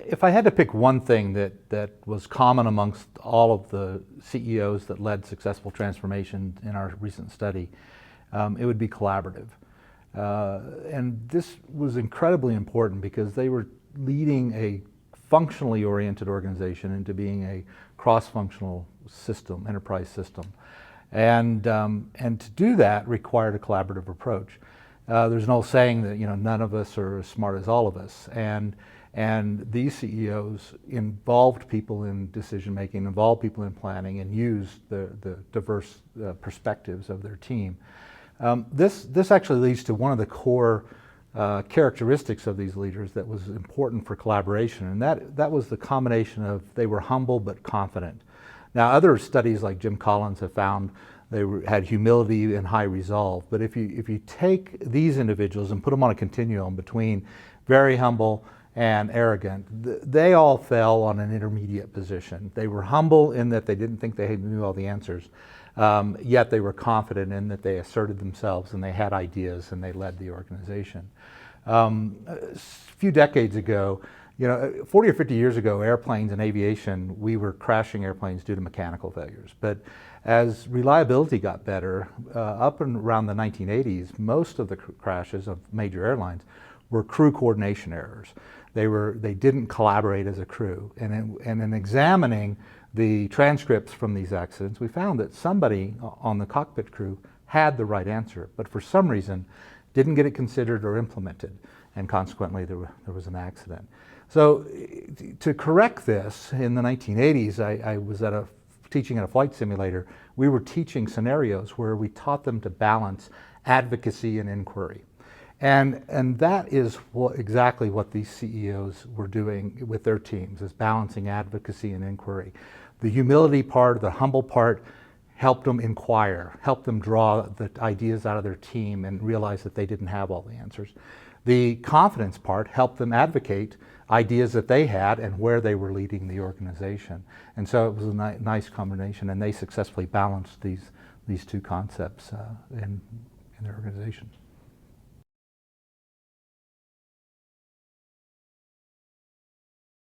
If I had to pick one thing that was common amongst all of the CEOs that led successful transformation in our recent study, it would be collaborative. And this was incredibly important because they were leading a functionally oriented organization into being a cross-functional system, enterprise system. And to do that required a collaborative approach. There's an old saying that, none of us are as smart as all of us. And these CEOs involved people in decision making, involved people in planning, and used the diverse perspectives of their team. This actually leads to one of the core characteristics of these leaders that was important for collaboration, and that was the combination of they were humble but confident. Now, other studies like Jim Collins have found they had humility and high resolve, but if you take these individuals and put them on a continuum between very humble and arrogant, they all fell on an intermediate position. They were humble in that they didn't think they knew all the answers, yet they were confident in that they asserted themselves and they had ideas and they led the organization. A few decades ago, 40 or 50 years ago, airplanes and aviation, we were crashing airplanes due to mechanical failures. But as reliability got better, up and around the 1980s, most of the crashes of major airlines were crew coordination errors. They didn't collaborate as a crew. And in examining the transcripts from these accidents, we found that somebody on the cockpit crew had the right answer, but for some reason didn't get it considered or implemented, and consequently there was an accident. So to correct this, in the 1980s, I was teaching at a flight simulator. We were teaching scenarios where we taught them to balance advocacy and inquiry. And that is exactly what these CEOs were doing with their teams, is balancing advocacy and inquiry. The humility part, the humble part, helped them inquire, helped them draw the ideas out of their team and realize that they didn't have all the answers. The confidence part helped them advocate ideas that they had and where they were leading the organization. And so it was a nice combination, and they successfully balanced these two concepts in their organization.